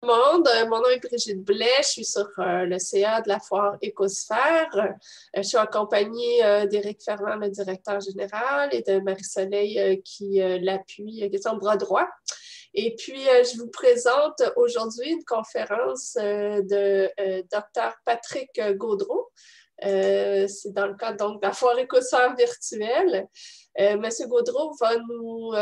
Monde. Mon nom est Brigitte Blais, je suis sur le CA de la foire Écosphère. Je suis en compagnie d'Éric Ferland, le directeur général, et de Marie-Soleil qui l'appuie, qui est son bras droit. Et puis, je vous présente aujourd'hui une conférence de Dr. Patrick Gaudreault. C'est dans le cadre donc, de la foire Écosphère virtuelle. Monsieur Gaudreault va nous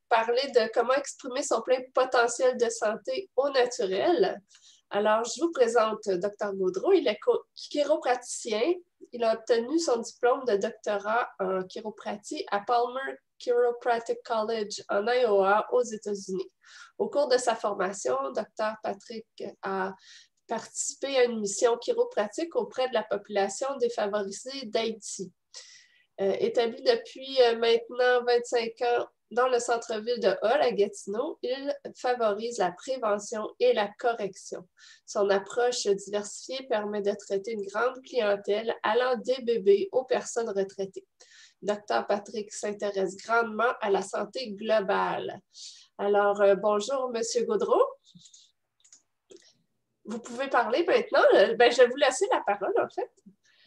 parler de comment exprimer son plein potentiel de santé au naturel. Alors, je vous présente Dr. Gaudreault. Il est chiropraticien. Il a obtenu son diplôme de doctorat en chiropratie à Palmer Chiropractic College en Iowa, aux États-Unis. Au cours de sa formation, Dr. Patrick a participé à une mission chiropratique auprès de la population défavorisée d'Haïti. Établi depuis maintenant 25 ans dans le centre-ville de Hull, à Gatineau, il favorise la prévention et la correction. Son approche diversifiée permet de traiter une grande clientèle allant des bébés aux personnes retraitées. Dr. Patrick s'intéresse grandement à la santé globale. Alors, bonjour, Monsieur Gaudreault. Vous pouvez parler maintenant. Je vais vous laisser la parole, en fait.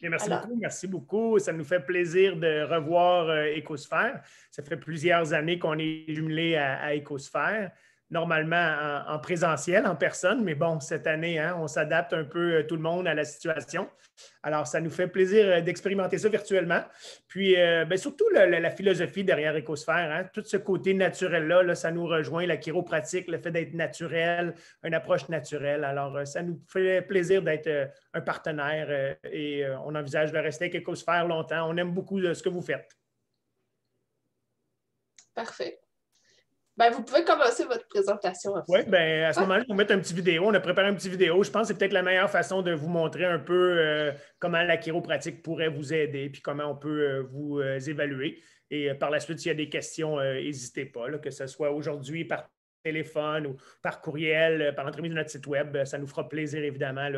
Bien, merci beaucoup. Ça nous fait plaisir de revoir Écosphère. Ça fait plusieurs années qu'on est jumelés à Écosphère, normalement en présentiel, en personne, mais bon, cette année, on s'adapte un peu tout le monde à la situation. Alors, ça nous fait plaisir d'expérimenter ça virtuellement. Puis, surtout la philosophie derrière Écosphère, tout ce côté naturel-là, ça nous rejoint, la chiropratique, le fait d'être naturel, une approche naturelle. Alors, ça nous fait plaisir d'être un partenaire et on envisage de rester avec Écosphère longtemps. On aime beaucoup ce que vous faites. Parfait. Vous pouvez commencer votre présentation. Oui, à ce moment-là, on va mettre un petit vidéo. On a préparé un petit vidéo. Je pense que c'est peut-être la meilleure façon de vous montrer un peu comment la chiropratique pourrait vous aider puis comment on peut vous évaluer. Et par la suite, s'il y a des questions, n'hésitez pas, que ce soit aujourd'hui par téléphone ou par courriel, par l'entremise de notre site web. Ça nous fera plaisir, évidemment,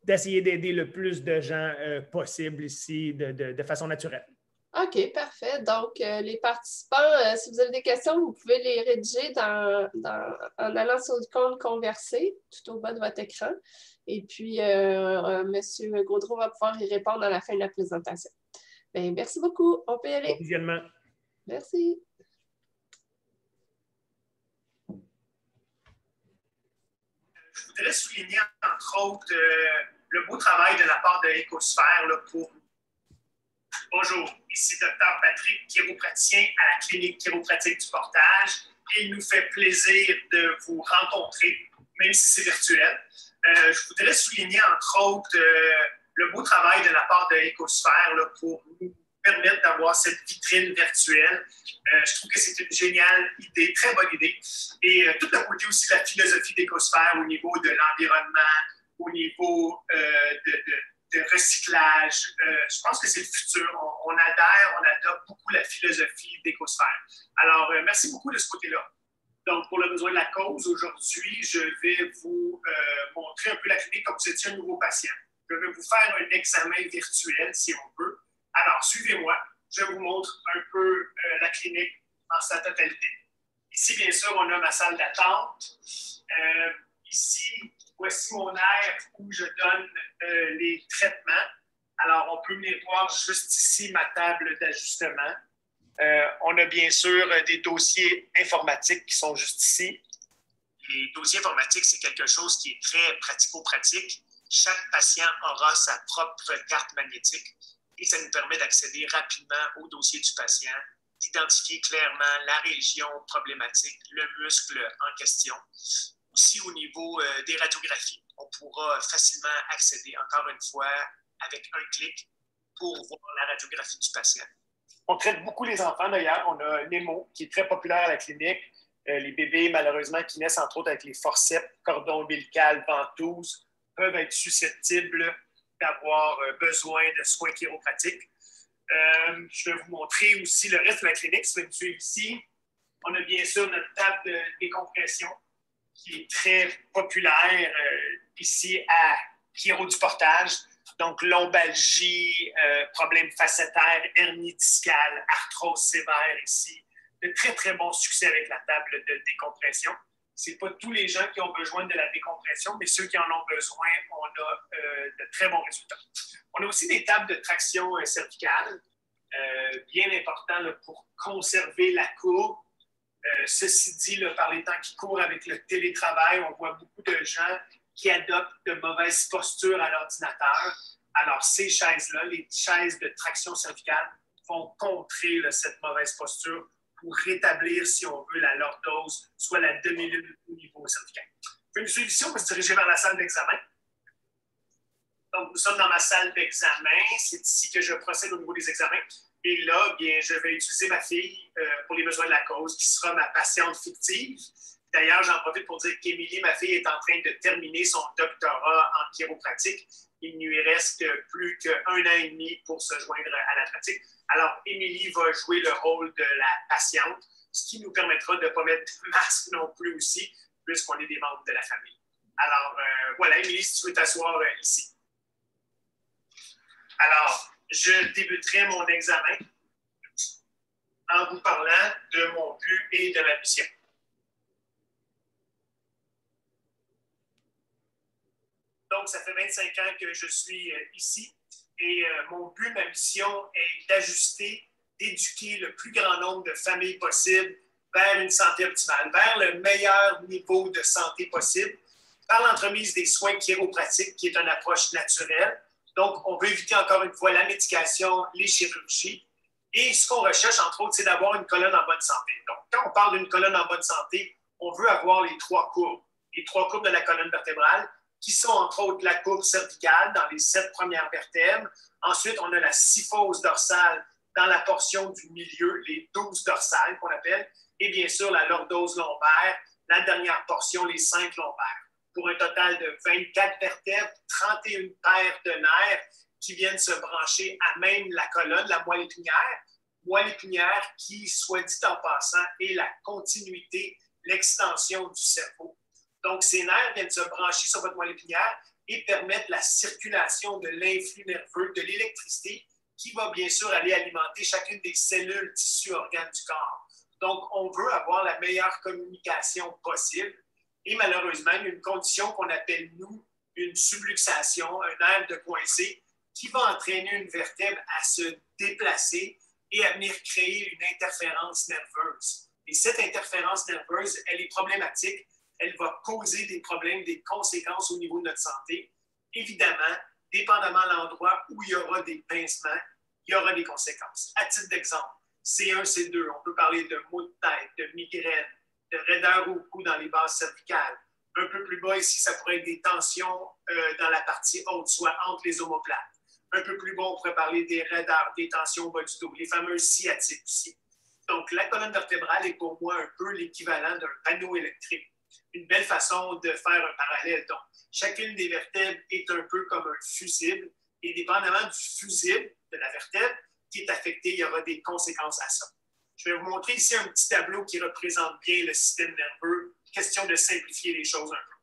d'essayer d'aider le plus de gens possible ici de façon naturelle. OK, parfait. Donc, les participants, si vous avez des questions, vous pouvez les rédiger en allant sur l'icône Converser, tout au bas de votre écran. Et puis, M. Gaudreault va pouvoir y répondre à la fin de la présentation. Merci beaucoup. On peut y aller. Bon visionnement. Merci. Je voudrais souligner, entre autres, le beau travail de la part de Écosphère pour... Bonjour, ici Dr. Patrick, chiropraticien à la clinique chiropratique du Portage. Il nous fait plaisir de vous rencontrer, même si c'est virtuel. Je voudrais souligner, entre autres, le beau travail de la part de Écosphère pour nous permettre d'avoir cette vitrine virtuelle. Je trouve que c'est une géniale idée, très bonne idée. Et tout le côté aussi de la philosophie d'Écosphère au niveau de l'environnement, au niveau de recyclage. Je pense que c'est le futur. On adhère, on adopte beaucoup la philosophie d'Écosphère. Alors, merci beaucoup de ce côté-là. Donc, pour le besoin de la cause, aujourd'hui, je vais vous montrer un peu la clinique comme vous étiez un nouveau patient. Je vais vous faire un examen virtuel, si on peut. Alors, suivez-moi. Je vous montre un peu la clinique en sa totalité. Ici, bien sûr, on a ma salle d'attente. Ici, voici mon aire où je donne les traitements. Alors, on peut venir voir juste ici ma table d'ajustement. On a bien sûr des dossiers informatiques qui sont juste ici. Les dossiers informatiques, c'est quelque chose qui est très pratico-pratique. Chaque patient aura sa propre carte magnétique et ça nous permet d'accéder rapidement au dossier du patient, d'identifier clairement la région problématique, le muscle en question. Aussi, au niveau des radiographies, on pourra facilement accéder, encore une fois, avec un clic pour voir la radiographie du patient. On traite beaucoup les enfants, d'ailleurs. On a Nemo, qui est très populaire à la clinique. Les bébés, malheureusement, qui naissent, entre autres, avec les forceps, cordon ombilical, ventouses, peuvent être susceptibles d'avoir besoin de soins chiropratiques. Je vais vous montrer aussi le reste de la clinique. Si vous me suivez ici, on a bien sûr notre table de décompression, qui est très populaire ici à Chiro du Portage. Donc, lombalgie, problèmes facétaires, hernie discale, arthrose sévère ici. De très, très bons succès avec la table de décompression. Ce n'est pas tous les gens qui ont besoin de la décompression, mais ceux qui en ont besoin, on a de très bons résultats. On a aussi des tables de traction cervicale, bien important là, pour conserver la courbe. Ceci dit, là, par les temps qui courent avec le télétravail, on voit beaucoup de gens qui adoptent de mauvaises postures à l'ordinateur. Alors, ces chaises-là, les chaises de traction cervicale, vont contrer là, cette mauvaise posture pour rétablir, si on veut, la lordose, soit la demi-lune au niveau cervical. Une suivre ici, on va se diriger vers la salle d'examen. Donc, nous sommes dans ma salle d'examen. C'est ici que je procède au niveau des examens. Et là, bien, je vais utiliser ma fille pour les besoins de la cause, qui sera ma patiente fictive. D'ailleurs, j'en profite pour dire qu'Émilie, ma fille, est en train de terminer son doctorat en chiropratique. Il ne lui reste plus qu'1 an et demi pour se joindre à la pratique. Alors, Émilie va jouer le rôle de la patiente, ce qui nous permettra de ne pas mettre de masque non plus aussi, puisqu'on est des membres de la famille. Alors, voilà, Émilie, si tu veux t'asseoir ici. Alors, je débuterai mon examen en vous parlant de mon but et de ma mission. Donc, ça fait 25 ans que je suis ici et mon but, ma mission est d'ajuster, d'éduquer le plus grand nombre de familles possible vers une santé optimale, vers le meilleur niveau de santé possible par l'entremise des soins chiropratiques, qui est une approche naturelle. Donc, on veut éviter encore une fois la médication, les chirurgies. Et ce qu'on recherche, entre autres, c'est d'avoir une colonne en bonne santé. Donc, quand on parle d'une colonne en bonne santé, on veut avoir les 3 courbes de la colonne vertébrale, qui sont entre autres la courbe cervicale dans les 7 premières vertèbres. Ensuite, on a la syphose dorsale dans la portion du milieu, les 12 dorsales qu'on appelle, et bien sûr la lordose lombaire, la dernière portion, les 5 lombaires, pour un total de 24 vertèbres, 31 paires de nerfs qui viennent se brancher à même la colonne, la moelle épinière qui, soit dit en passant, est la continuité, l'extension du cerveau. Donc, ces nerfs viennent se brancher sur votre moelle épinière et permettent la circulation de l'influx nerveux, de l'électricité qui va bien sûr aller alimenter chacune des cellules, tissus, organes du corps. Donc, on veut avoir la meilleure communication possible. Et malheureusement, il y a une condition qu'on appelle, nous, une subluxation, un nerf de coincé, qui va entraîner une vertèbre à se déplacer et à venir créer une interférence nerveuse. Et cette interférence nerveuse, elle est problématique. Elle va causer des problèmes, des conséquences au niveau de notre santé. Évidemment, dépendamment de l'endroit où il y aura des pincements, il y aura des conséquences. À titre d'exemple, C1, C2, on peut parler de maux de tête, de migraine, de raideur au cou dans les bases cervicales. Un peu plus bas ici, ça pourrait être des tensions dans la partie haute, soit entre les omoplates. Un peu plus bas, on pourrait parler des raideurs, des tensions au bas du dos, les fameux sciatiques aussi. Donc, la colonne vertébrale est pour moi un peu l'équivalent d'un panneau électrique. Une belle façon de faire un parallèle. Donc, chacune des vertèbres est un peu comme un fusible et dépendamment du fusible de la vertèbre qui est affecté, il y aura des conséquences à ça. Je vais vous montrer ici un petit tableau qui représente bien le système nerveux. Question de simplifier les choses un peu.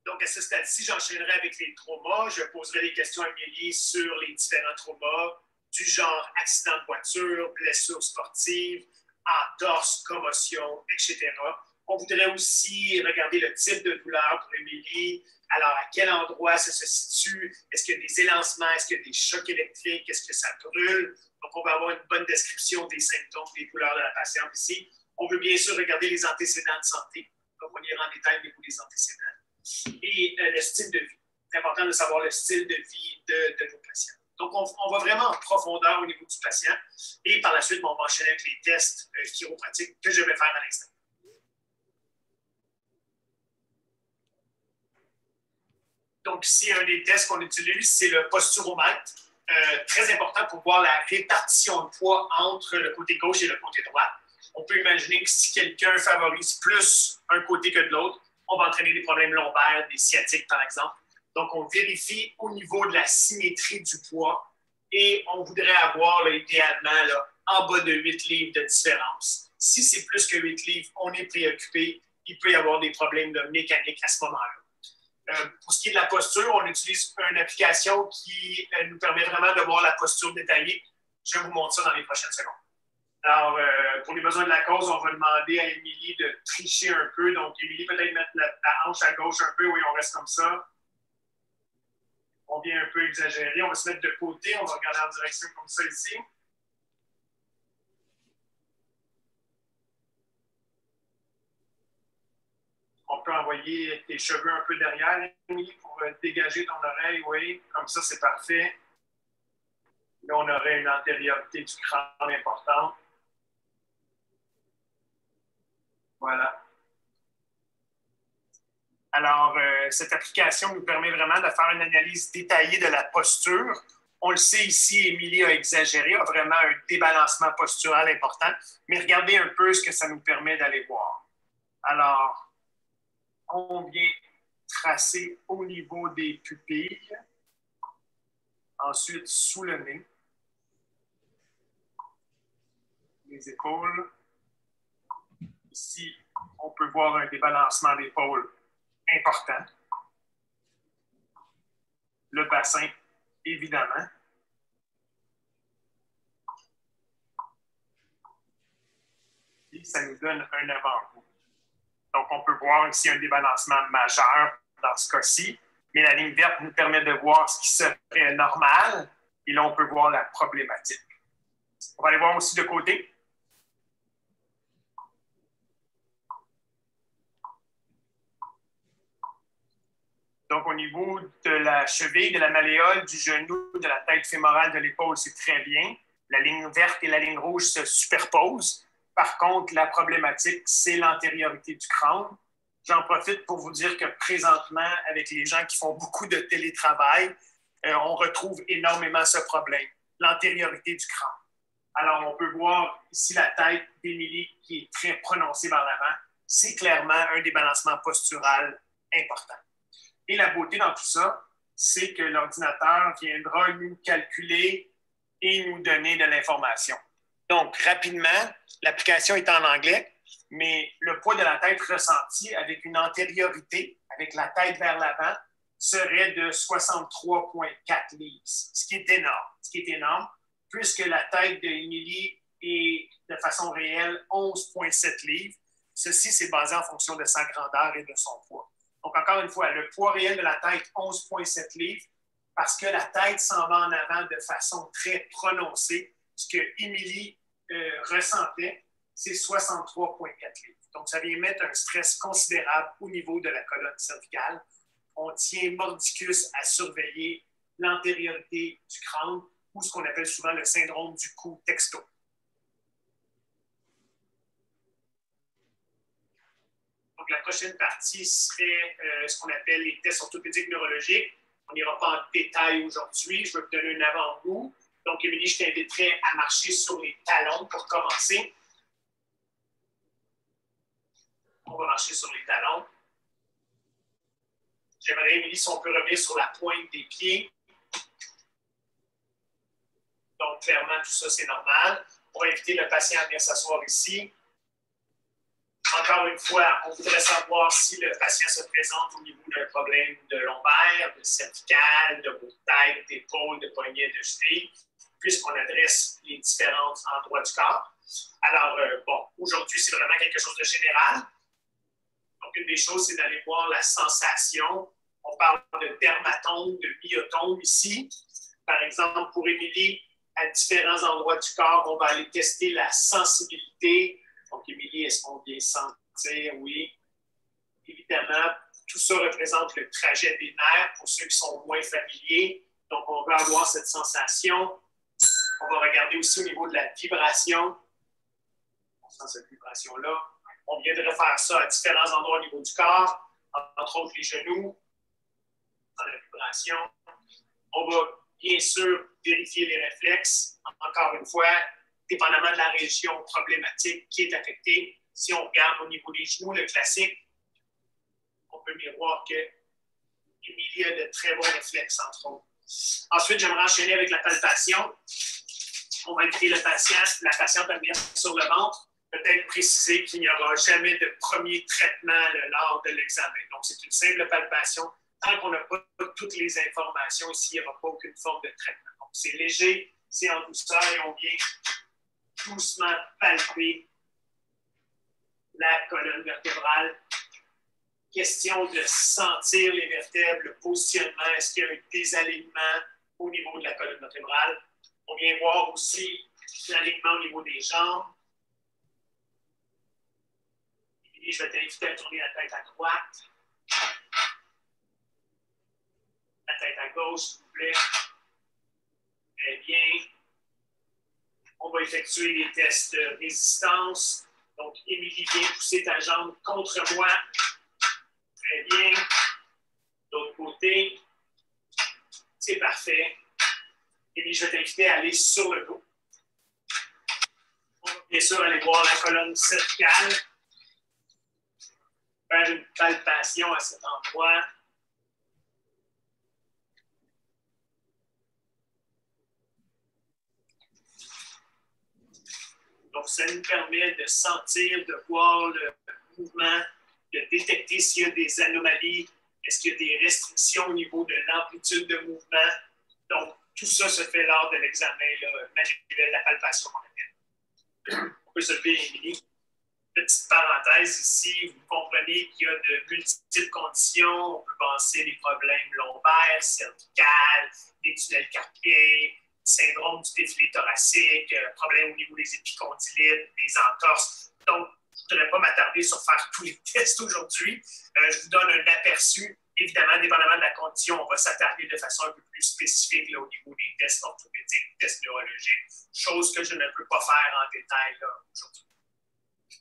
Donc, à ce stade-ci, j'enchaînerai avec les traumas. Je poserai des questions à Amélie sur les différents traumas du genre accident de voiture, blessure sportive, entorse, commotion, etc. On voudrait aussi regarder le type de douleur pour Amélie. Alors, à quel endroit ça se situe? Est-ce qu'il y a des élancements? Est-ce qu'il y a des chocs électriques? Est-ce que ça brûle? Donc, on va avoir une bonne description des symptômes, des douleurs de la patiente ici. On veut bien sûr regarder les antécédents de santé. Donc, on ira en détail au niveau des antécédents. Et le style de vie. C'est important de savoir le style de vie de nos patients. Donc, on va vraiment en profondeur au niveau du patient. Et par la suite, on va enchaîner avec les tests chiropratiques que je vais faire à l'instant. Donc, ici, un des tests qu'on utilise, c'est le posturomètre. Très important pour voir la répartition de poids entre le côté gauche et le côté droit. On peut imaginer que si quelqu'un favorise plus un côté que de l'autre, on va entraîner des problèmes lombaires, des sciatiques, par exemple. Donc, on vérifie au niveau de la symétrie du poids et on voudrait avoir, là, idéalement, là, en bas de 8 livres de différence. Si c'est plus que 8 livres, on est préoccupé. Il peut y avoir des problèmes de mécanique à ce moment-là. Pour ce qui est de la posture, on utilise une application qui nous permet vraiment de voir la posture détaillée. Je vais vous montrer ça dans les prochaines secondes. Alors, pour les besoins de la cause, on va demander à Émilie de tricher un peu. Donc, Émilie, peut-être mettre la hanche à gauche un peu. Oui, on reste comme ça. On vient un peu exagérer. On va se mettre de côté. On va regarder en direction comme ça ici. On peut envoyer tes cheveux un peu derrière, Émilie, pour dégager ton oreille. Oui, comme ça, c'est parfait. Là, on aurait une antériorité du crâne importante. Voilà. Alors, cette application nous permet vraiment de faire une analyse détaillée de la posture. On le sait ici, Émilie a exagéré, a vraiment un débalancement postural important, mais regardez un peu ce que ça nous permet d'aller voir. Alors, on vient tracer au niveau des pupilles, ensuite sous le nez, les épaules. Ici, on peut voir un débalancement d'épaule important. Le bassin, évidemment. Et ça nous donne un avant-goût. Donc, on peut voir ici un débalancement majeur dans ce cas-ci, mais la ligne verte nous permet de voir ce qui serait normal, et là, on peut voir la problématique. On va aller voir aussi de côté. Donc, au niveau de la cheville, de la malléole, du genou, de la tête fémorale, de l'épaule, c'est très bien. La ligne verte et la ligne rouge se superposent. Par contre, la problématique, c'est l'antériorité du crâne. J'en profite pour vous dire que présentement, avec les gens qui font beaucoup de télétravail, on retrouve énormément ce problème, l'antériorité du crâne. Alors, on peut voir ici la tête d'Émilie qui est très prononcée vers l'avant. C'est clairement un débalancement postural important. Et la beauté dans tout ça, c'est que l'ordinateur viendra nous calculer et nous donner de l'information. Donc, rapidement, l'application est en anglais, mais le poids de la tête ressenti avec une antériorité, avec la tête vers l'avant, serait de 63,4 livres, ce qui est énorme, puisque la tête d'Émilie est de façon réelle 11,7 livres. Ceci, c'est basé en fonction de sa grandeur et de son poids. Donc, encore une fois, le poids réel de la tête, 11,7 livres, parce que la tête s'en va en avant de façon très prononcée. Ce que Émilie ressentait, c'est 63,4 livres. Donc, ça vient mettre un stress considérable au niveau de la colonne cervicale. On tient mordicus à surveiller l'antériorité du crâne ou ce qu'on appelle souvent le syndrome du cou texto. Donc, la prochaine partie serait ce qu'on appelle les tests orthopédiques neurologiques. On n'ira pas en détail aujourd'hui. Je vais vous donner un avant-goût. Donc, Émilie, je t'inviterai à marcher sur les talons pour commencer. On va marcher sur les talons. J'aimerais, Émilie, si on peut revenir sur la pointe des pieds. Donc, clairement, tout ça, c'est normal. On va inviter le patient à venir s'asseoir ici. Encore une fois, on voudrait savoir si le patient se présente au niveau d'un problème de lombaire, de cervical, de bout de tête, d'épaule, de poignet, de cheville, puisqu'on adresse les différents endroits du corps. Alors, bon, aujourd'hui, c'est vraiment quelque chose de général. Donc, une des choses, c'est d'aller voir la sensation. On parle de dermatome, de myotome ici. Par exemple, pour Émilie, à différents endroits du corps, on va aller tester la sensibilité. Donc, Émilie, est-ce qu'on vient sentir? Oui. Évidemment, tout ça représente le trajet des nerfs pour ceux qui sont moins familiers. Donc, on va avoir cette sensation. On va regarder aussi au niveau de la vibration. On sent cette vibration-là. On vient de refaire ça à différents endroits au niveau du corps, entre autres les genoux, dans la vibration. On va bien sûr vérifier les réflexes. Encore une fois, dépendamment de la région problématique qui est affectée. Si on regarde au niveau des genoux, le classique, on peut bien voir que Émilie a de très bons réflexes, entre autres. Ensuite, j'aimerais enchaîner avec la palpation. On va inviter la patiente à venir sur le ventre. Peut-être préciser qu'il n'y aura jamais de premier traitement lors de l'examen. Donc, c'est une simple palpation tant qu'on n'a pas toutes les informations ici, il n'y aura pas aucune forme de traitement. Donc, c'est léger, c'est en douceur et on vient doucement palper la colonne vertébrale. Question de sentir les vertèbres, le positionnement, est-ce qu'il y a un désalignement au niveau de la colonne vertébrale. On vient voir aussi l'alignement au niveau des jambes. Et je vais t'inviter à tourner la tête à droite. La tête à gauche, s'il vous plaît. Très bien. On va effectuer les tests de résistance. Donc, Émilie, viens pousser ta jambe contre moi. Très bien. De l'autre côté. C'est parfait. Émilie, je vais t'inviter à aller sur le dos. On va bien sûr aller voir la colonne cervicale. Faire une palpation à cet endroit. Donc, ça nous permet de sentir, de voir le mouvement, de détecter s'il y a des anomalies, est-ce qu'il y a des restrictions au niveau de l'amplitude de mouvement. Donc, tout ça se fait lors de l'examen manuel, la palpation qu'on appelle. On peut se lever, Émilie. Petite parenthèse ici, vous comprenez qu'il y a de multiples conditions. On peut penser des problèmes lombaires, cervicales, des tunnels carpiens, syndrome du défilé thoracique, problèmes au niveau des épicondylites, des entorses. Donc, je ne voudrais pas m'attarder sur faire tous les tests aujourd'hui. Je vous donne un aperçu. Évidemment, dépendamment de la condition, on va s'attarder de façon un peu plus spécifique là, au niveau des tests orthopédiques, tests neurologiques, chose que je ne peux pas faire en détail aujourd'hui.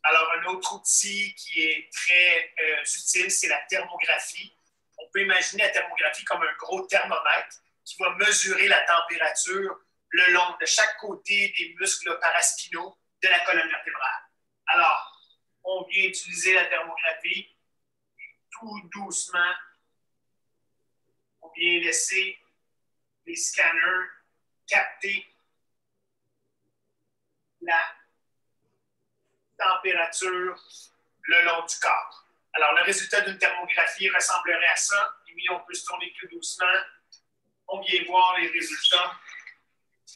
Alors, un autre outil qui est très utile, c'est la thermographie. On peut imaginer la thermographie comme un gros thermomètre qui va mesurer la température le long de chaque côté des muscles paraspinaux de la colonne vertébrale. Alors, on vient utiliser la thermographie tout doucement. On vient laisser les scanners capter la température le long du corps. Alors, le résultat d'une thermographie ressemblerait à ça. Et puis, on peut se tourner plus doucement. On vient voir les résultats.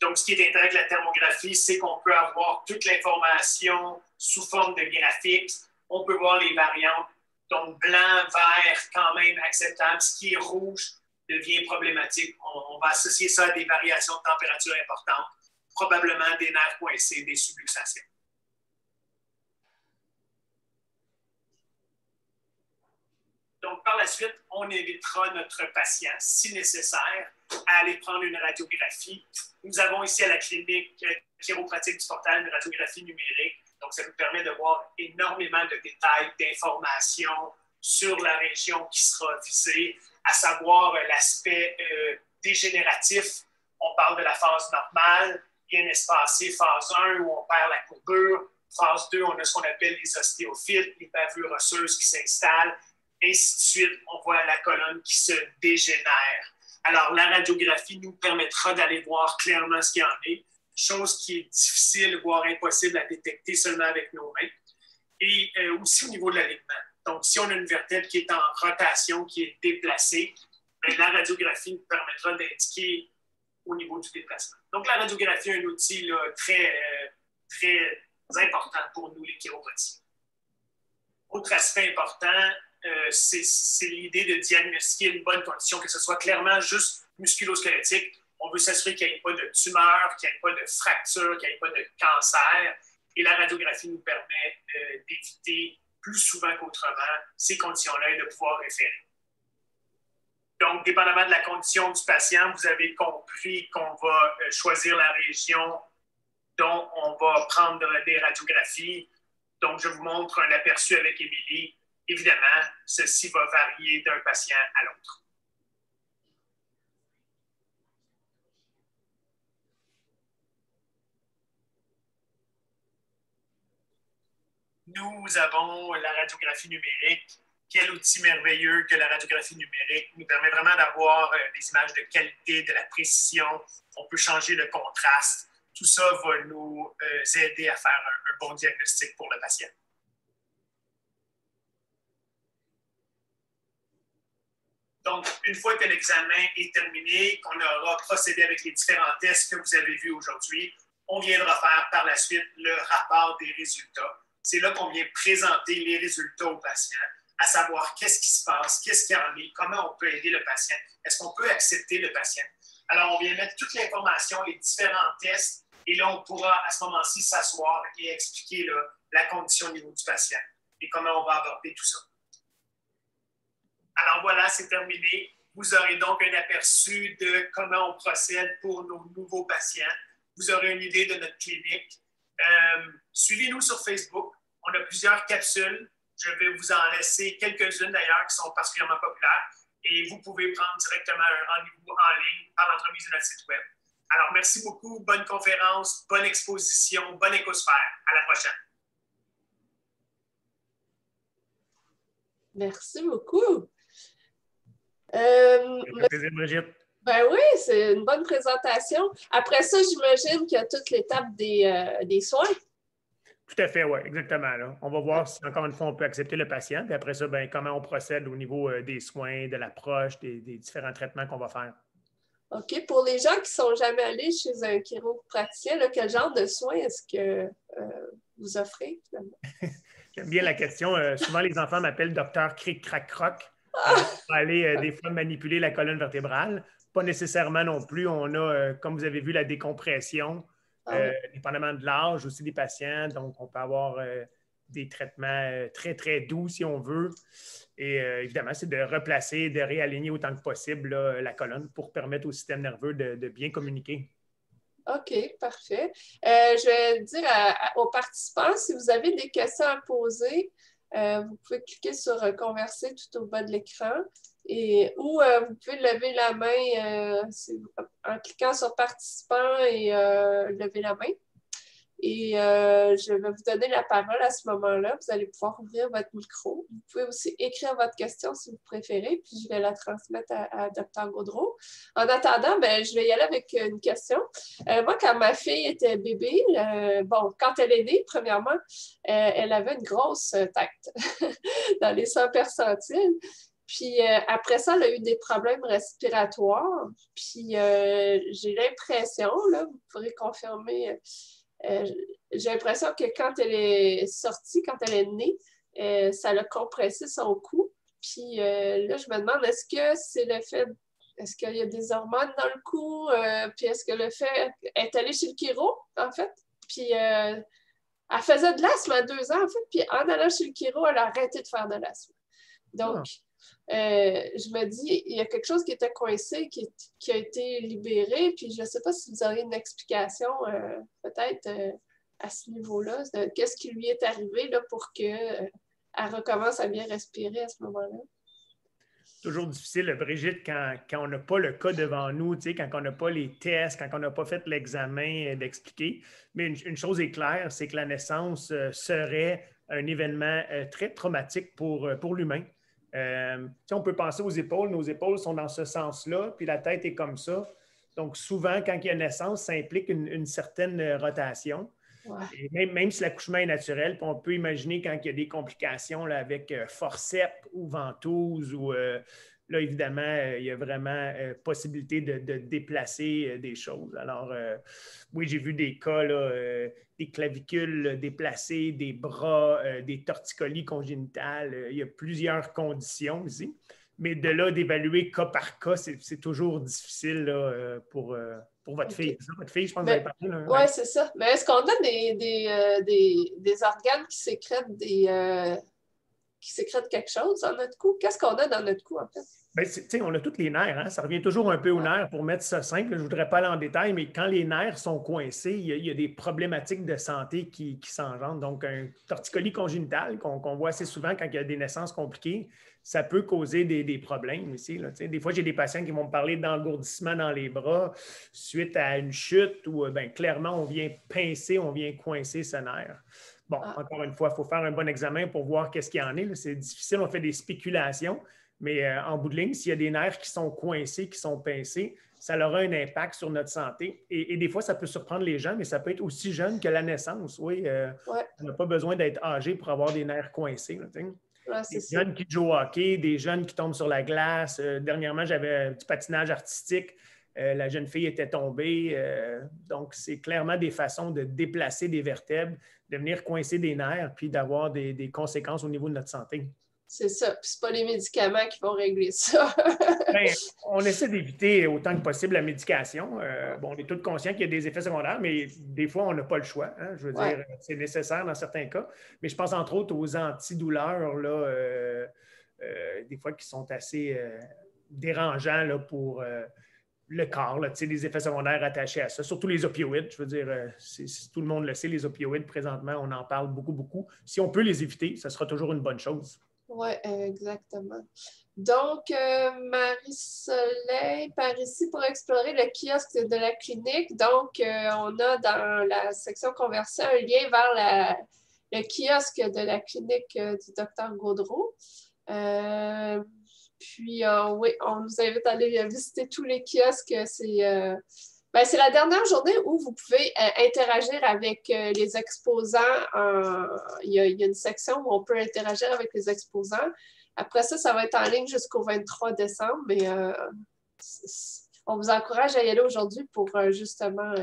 Donc, ce qui est intéressant avec la thermographie, c'est qu'on peut avoir toute l'information sous forme de graphique. On peut voir les variantes. Donc, blanc, vert, quand même acceptable. Ce qui est rouge devient problématique. On va associer ça à des variations de température importantes, probablement des nerfs coincés, des subluxations. Donc, par la suite, on invitera notre patient, si nécessaire, à aller prendre une radiographie. Nous avons ici à la clinique chiropratique du Portal une radiographie numérique. Donc, ça nous permet de voir énormément de détails, d'informations sur la région qui sera visée, à savoir l'aspect dégénératif. On parle de la phase normale, bien espacée, phase 1, où on perd la courbure. Phase 2, on a ce qu'on appelle les ostéophytes, les bavures osseuses qui s'installent. Et ainsi de suite, on voit la colonne qui se dégénère. Alors, la radiographie nous permettra d'aller voir clairement ce qu'il y en est, chose qui est difficile, voire impossible à détecter seulement avec nos mains. Et aussi au niveau de l'alignement. Donc, si on a une vertèbre qui est en rotation, qui est déplacée, bien, la radiographie nous permettra d'indiquer au niveau du déplacement. Donc, la radiographie est un outil là, très important pour nous, les chiropraticiens. Autre aspect important, c'est l'idée de diagnostiquer une bonne condition, que ce soit clairement juste musculo-squelettique. On veut s'assurer qu'il n'y ait pas de tumeur, qu'il n'y ait pas de fracture, qu'il n'y ait pas de cancer. Et la radiographie nous permet d'éviter plus souvent qu'autrement ces conditions-là et de pouvoir référer. Donc, dépendamment de la condition du patient, vous avez compris qu'on va choisir la région dont on va prendre des radiographies. Donc, je vous montre un aperçu avec Émilie. Évidemment, ceci va varier d'un patient à l'autre. Nous avons la radiographie numérique. Quel outil merveilleux que la radiographie numérique nous permet vraiment d'avoir des images de qualité, de la précision. On peut changer le contraste. Tout ça va nous aider à faire un bon diagnostic pour le patient. Donc, une fois que l'examen est terminé, qu'on aura procédé avec les différents tests que vous avez vus aujourd'hui, on viendra faire par la suite le rapport des résultats. C'est là qu'on vient présenter les résultats aux patients, à savoir qu'est-ce qui se passe, qu'est-ce qu'il y en est, comment on peut aider le patient, est-ce qu'on peut accepter le patient. Alors, on vient mettre toute l'information, les différents tests, et là, on pourra à ce moment-ci s'asseoir et expliquer là, la condition au niveau du patient et comment on va aborder tout ça. Alors voilà, c'est terminé. Vous aurez donc un aperçu de comment on procède pour nos nouveaux patients. Vous aurez une idée de notre clinique. Suivez-nous sur Facebook. On a plusieurs capsules. Je vais vous en laisser quelques-unes d'ailleurs qui sont particulièrement populaires. Et vous pouvez prendre directement un rendez-vous en ligne par l'entremise de notre site web. Alors, merci beaucoup. Bonne conférence, bonne exposition, bonne écosphère. À la prochaine. Merci beaucoup. Ça fait plaisir, Brigitte. Ben oui, c'est une bonne présentation. Après ça, j'imagine qu'il y a toute l'étape des soins. Tout à fait, oui, exactement. Là. On va voir si, encore une fois, on peut accepter le patient. Puis après ça, ben, comment on procède au niveau des soins, de l'approche, des différents traitements qu'on va faire. OK. Pour les gens qui ne sont jamais allés chez un chiropraticien, là, quel genre de soins est-ce que vous offrez, finalement? J'aime bien la question. Souvent, les enfants m'appellent docteur Cric-Crac-Croc. On va aller des fois manipuler la colonne vertébrale. Pas nécessairement non plus. On a, comme vous avez vu, la décompression, dépendamment de l'âge aussi des patients. Donc, on peut avoir des traitements très, très doux si on veut. Et évidemment, c'est de replacer, de réaligner autant que possible là, la colonne pour permettre au système nerveux de bien communiquer. OK, parfait. Je vais dire aux participants, si vous avez des questions à poser, vous pouvez cliquer sur « Converser » tout au bas de l'écran ou vous pouvez lever la main en cliquant sur « Participants » et lever la main. Et je vais vous donner la parole à ce moment-là. Vous allez pouvoir ouvrir votre micro. Vous pouvez aussi écrire votre question si vous préférez, puis je vais la transmettre à Dr. Gaudreault. En attendant, ben, je vais y aller avec une question. Moi, quand ma fille était bébé, quand elle est née, premièrement, elle avait une grosse tête dans les 100 percentiles. Puis après ça, elle a eu des problèmes respiratoires. Puis j'ai l'impression, là, vous pourrez confirmer... j'ai l'impression que quand elle est sortie, quand elle est née, ça a compressé son cou. Puis là, je me demande, est-ce que c'est le fait, est-ce qu'il y a des hormones dans le cou? Puis est-ce que le fait, elle est allée chez le chiro, en fait? Puis elle faisait de l'asthme à 2 ans, en fait. Puis en allant chez le chiro, elle a arrêté de faire de l'asthme. Donc, je me dis, il y a quelque chose qui était coincé, qui a été libéré, puis je ne sais pas si vous auriez une explication peut-être à ce niveau-là, qu'est-ce qui lui est arrivé là, pour qu'elle recommence à bien respirer à ce moment-là. Toujours difficile, Brigitte, quand on n'a pas le cas devant nous, quand on n'a pas les tests, quand on n'a pas fait l'examen, d'expliquer. Mais une chose est claire, c'est que la naissance serait un événement très traumatique pour l'humain. On peut penser aux épaules. Nos épaules sont dans ce sens-là, puis la tête est comme ça. Donc, souvent, quand il y a naissance, ça implique une certaine rotation. Ouais. Et même si l'accouchement est naturel, puis on peut imaginer quand il y a des complications là, avec forceps ou ventouse, ou là, évidemment, il y a vraiment possibilité de déplacer des choses. Alors, oui, j'ai vu des cas, là, des clavicules déplacées, des bras, des torticolis congénitales. Il y a plusieurs conditions ici. Mais de là, d'évaluer cas par cas, c'est toujours difficile là, pour votre fille. C'est ça, votre fille, je pense que vous avez parlé. Oui, c'est ça. Mais est-ce qu'on a des organes qui sécrètent quelque chose dans notre cou? Qu'est-ce qu'on a dans notre cou, en fait? Bien, on a tous les nerfs. Hein? Ça revient toujours un peu aux nerfs pour mettre ça simple. Je ne voudrais pas aller en détail, mais quand les nerfs sont coincés, il y a des problématiques de santé qui s'engendrent. Donc, un torticolis congénital qu'on voit assez souvent quand il y a des naissances compliquées, ça peut causer des problèmes ici. Là, des fois, j'ai des patients qui vont me parler d'engourdissement dans les bras suite à une chute où clairement, on vient pincer, on vient coincer ce nerf. Bon, encore une fois, il faut faire un bon examen pour voir qu'est-ce qu'il y en est. C'est difficile, on fait des spéculations. Mais en bout de ligne, s'il y a des nerfs qui sont coincés, qui sont pincés, ça aura un impact sur notre santé. Et des fois, ça peut surprendre les gens, mais ça peut être aussi jeune que la naissance. Oui, on n'a pas besoin d'être âgé pour avoir des nerfs coincés. Là, Ouais, c'est des ça. jeunes qui jouent au hockey, des jeunes qui tombent sur la glace. Dernièrement, j'avais du patinage artistique. La jeune fille était tombée. Donc, c'est clairement des façons de déplacer des vertèbres, de venir coincer des nerfs, puis d'avoir des conséquences au niveau de notre santé. C'est ça. Puis c'est pas les médicaments qui vont régler ça. Bien, on essaie d'éviter autant que possible la médication. Bon, on est tous conscients qu'il y a des effets secondaires, mais des fois, on n'a pas le choix. Hein. Je veux dire, c'est nécessaire dans certains cas. Mais je pense entre autres aux antidouleurs, là, des fois qui sont assez dérangeants là, pour le corps, là, des effets secondaires attachés à ça. Surtout les opioïdes. Je veux dire, tout le monde le sait, les opioïdes, présentement, on en parle beaucoup, beaucoup. Si on peut les éviter, ça sera toujours une bonne chose. Oui, exactement. Donc, Marie-Soleil par ici pour explorer le kiosque de la clinique. Donc, on a dans la section conversion un lien vers le kiosque de la clinique du docteur Gaudreault. Puis, oui, on nous invite à aller visiter tous les kiosques. C'est la dernière journée où vous pouvez interagir avec les exposants. Il y a une section où on peut interagir avec les exposants. Après ça, ça va être en ligne jusqu'au 23 décembre, mais on vous encourage à y aller aujourd'hui pour justement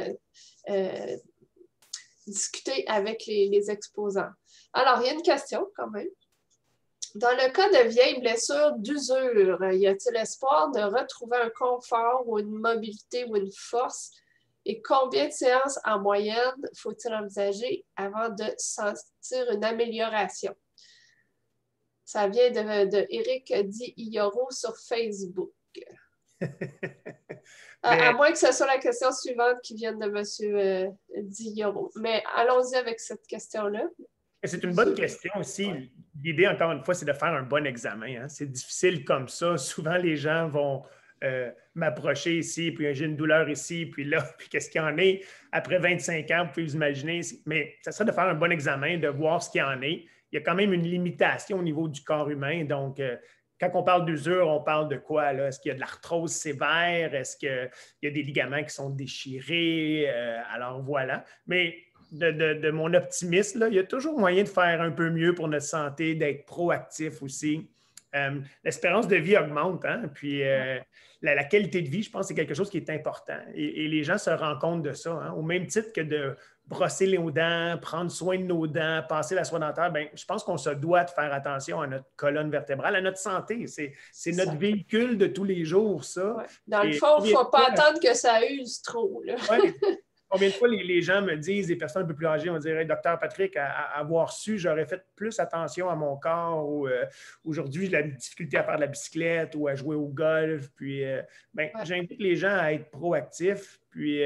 discuter avec les exposants. Alors, il y a une question quand même. Dans le cas de vieilles blessures d'usure, y a-t-il espoir de retrouver un confort ou une mobilité ou une force? Et combien de séances en moyenne faut-il envisager avant de sentir une amélioration? Ça vient de Eric Di Ioro sur Facebook. À moins que ce soit la question suivante qui vienne de M. Di Ioro. Mais allons-y avec cette question-là. C'est une bonne question aussi. Ouais. L'idée, encore une fois, c'est de faire un bon examen. Hein. C'est difficile comme ça. Souvent, les gens vont m'approcher ici, puis j'ai une douleur ici, puis là, puis qu'est-ce qu'il y en est. Après 25 ans, vous pouvez vous imaginer. Mais ça serait de faire un bon examen, de voir ce qu'il y en est. Il y a quand même une limitation au niveau du corps humain. Donc, quand on parle d'usure, on parle de quoi? Là? Est-ce qu'il y a de l'arthrose sévère? Est-ce qu'il y a des ligaments qui sont déchirés? Alors, voilà. Mais de mon optimisme, là, il y a toujours moyen de faire un peu mieux pour notre santé, d'être proactif aussi. L'espérance de vie augmente, hein? Puis la qualité de vie, je pense, c'est quelque chose qui est important. Et les gens se rendent compte de ça. Hein? Au même titre que de brosser nos dents, prendre soin de nos dents, passer la soie dentaire, bien, je pense qu'on se doit de faire attention à notre colonne vertébrale, à notre santé. C'est notre véhicule de tous les jours, ça. Ouais. Dans le fond, il ne faut pas attendre que ça use trop. Oui. Combien de fois les gens me disent, des personnes un peu plus âgées, vont dire hey, Docteur Patrick, à avoir su, j'aurais fait plus attention à mon corps ou aujourd'hui, j'ai la difficulté à faire de la bicyclette ou à jouer au golf. Puis, j'invite les gens à être proactifs. Puis,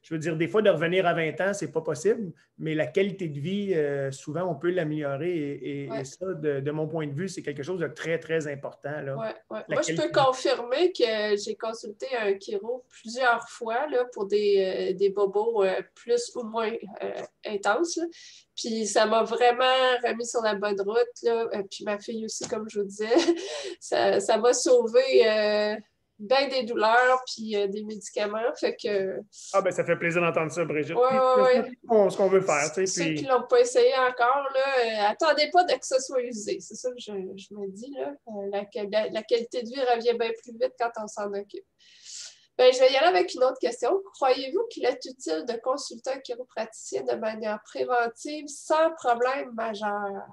je veux dire, des fois, de revenir à 20 ans, ce n'est pas possible, mais la qualité de vie, souvent, on peut l'améliorer. Et ça, de mon point de vue, c'est quelque chose de très, très important. Là. Moi, je peux confirmer que j'ai consulté un chiro plusieurs fois là, pour des bobos plus ou moins intenses. Là. Puis ça m'a vraiment remis sur la bonne route. Là. Puis ma fille aussi, comme je vous disais, ça m'a sauvé bien des douleurs puis des médicaments. Fait que... Ah ben ça fait plaisir d'entendre ça, Brigitte. Ouais. Ce qu'on veut faire. Tu sais, ceux qui ne l'ont pas essayé encore, là, attendez pas que ça soit usé. C'est ça que je me dis. Là. La qualité de vie revient bien plus vite quand on s'en occupe. Ben, je vais y aller avec une autre question. Croyez-vous qu'il est utile de consulter un chiropraticien de manière préventive sans problème majeur?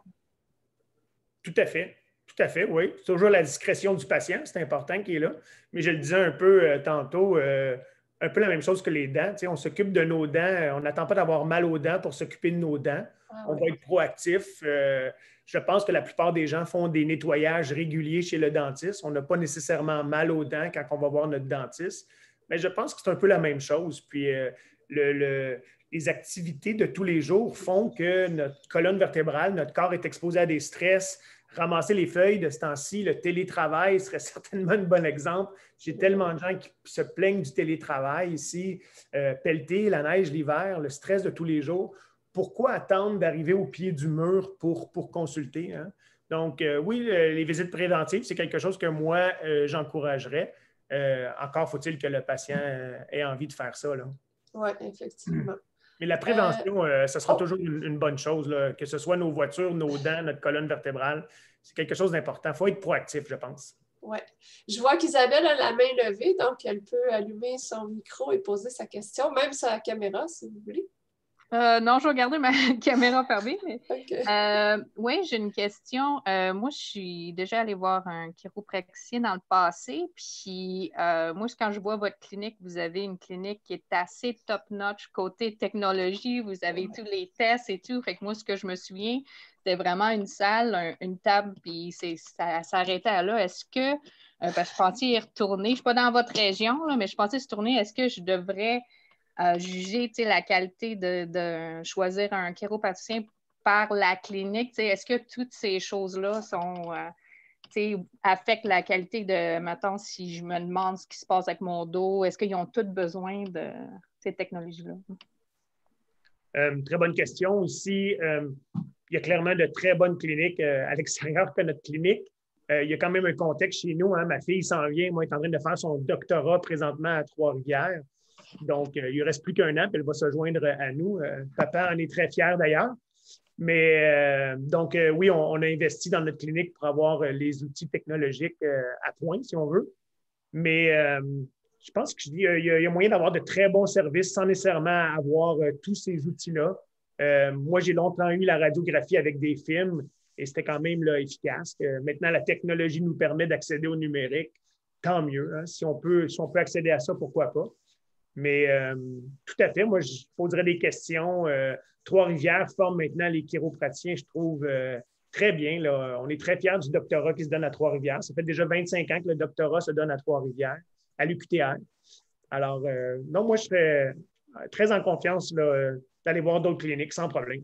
Tout à fait. Tout à fait, oui. C'est toujours la discrétion du patient, c'est important qu'il est là. Mais je le disais un peu tantôt, un peu la même chose que les dents. Tu sais, on s'occupe de nos dents, on n'attend pas d'avoir mal aux dents pour s'occuper de nos dents. On va être proactif. Je pense que la plupart des gens font des nettoyages réguliers chez le dentiste. On n'a pas nécessairement mal aux dents quand on va voir notre dentiste. Mais je pense que c'est un peu la même chose. Puis les activités de tous les jours font que notre colonne vertébrale, notre corps est exposé à des stress. Ramasser les feuilles de ce temps-ci, le télétravail serait certainement un bon exemple. J'ai tellement de gens qui se plaignent du télétravail ici, pelleter, la neige l'hiver, le stress de tous les jours. Pourquoi attendre d'arriver au pied du mur pour consulter? Hein? Donc, oui, les visites préventives, c'est quelque chose que moi, j'encouragerais. Encore faut-il que le patient ait envie de faire ça. Oui, effectivement. Mais la prévention, ça sera toujours une bonne chose, là, que ce soit nos voitures, nos dents, notre colonne vertébrale. C'est quelque chose d'important. Il faut être proactif, je pense. Oui. Je vois qu'Isabelle a la main levée, donc elle peut allumer son micro et poser sa question, même sur la caméra, si vous voulez. Non, je vais garder ma caméra fermée. Mais... Okay. Oui, j'ai une question. Moi, je suis déjà allée voir un chiropraticien dans le passé. Puis, moi, quand je vois votre clinique, vous avez une clinique qui est assez top-notch côté technologie. Vous avez tous les tests et tout. Fait que moi, ce que je me souviens, c'était vraiment une salle, une table, puis ça s'arrêtait à là. Est-ce que, parce que je pensais y retourner, je ne suis pas dans votre région, là, mais je pensais y retourner. Est-ce que je devrais juger la qualité de choisir un chiropraticien par la clinique? Est-ce que toutes ces choses-là affectent la qualité de, mettons, si je me demande ce qui se passe avec mon dos, est-ce qu'ils ont tous besoin de ces technologies-là? Très bonne question aussi. Il y a clairement de très bonnes cliniques à l'extérieur de notre clinique. Il y a quand même un contexte chez nous. Hein. Ma fille s'en vient. Moi, elle est en train de faire son doctorat présentement à Trois-Rivières. Donc, il ne reste plus qu'un an, puis elle va se joindre à nous. Papa en est très fier d'ailleurs. Mais donc, oui, on a investi dans notre clinique pour avoir les outils technologiques à point, si on veut. Mais je pense qu'il y a moyen d'avoir de très bons services sans nécessairement avoir tous ces outils-là. Moi, j'ai longtemps eu la radiographie avec des films et c'était quand même là, efficace. Maintenant, la technologie nous permet d'accéder au numérique. Tant mieux. Hein? Si on peut accéder à ça, pourquoi pas? Mais tout à fait, moi, je poserais des questions. Trois-Rivières forme maintenant les chiropraticiens, je trouve très bien. Là. On est très fiers du doctorat qui se donne à Trois-Rivières. Ça fait déjà 25 ans que le doctorat se donne à Trois-Rivières, à l'UQTR. Alors, non, moi, je serais très en confiance d'aller voir d'autres cliniques sans problème.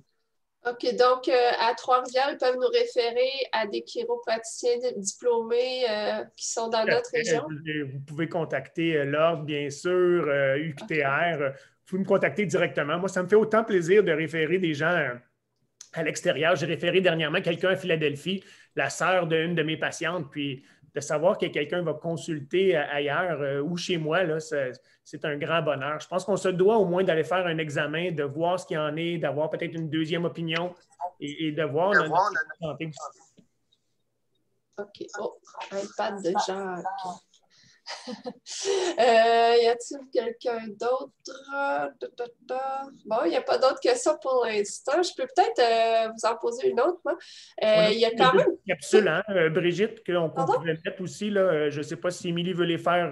OK, donc à Trois-Rivières, ils peuvent nous référer à des chiropraticiens diplômés qui sont dans notre région? Vous pouvez contacter l'Ordre, bien sûr, UQTR. Okay. Vous pouvez me contacter directement. Moi, ça me fait autant plaisir de référer des gens à l'extérieur. J'ai référé dernièrement quelqu'un à Philadelphie, la sœur d'une de mes patientes, puis de savoir que quelqu'un va consulter ailleurs ou chez moi, là, c'est un grand bonheur. Je pense qu'on se doit au moins d'aller faire un examen, de voir ce qu'il y en est, d'avoir peut-être une deuxième opinion et de voir notre santé. OK. Oh, iPad de Jean. Y a-t-il quelqu'un d'autre? Bon, il n'y a pas d'autres questions pour l'instant. Je peux peut-être vous en poser une autre, moi. Il y a quand même... capsules, hein, Brigitte, qu'on pourrait mettre aussi. Là, je ne sais pas si Émilie veut les faire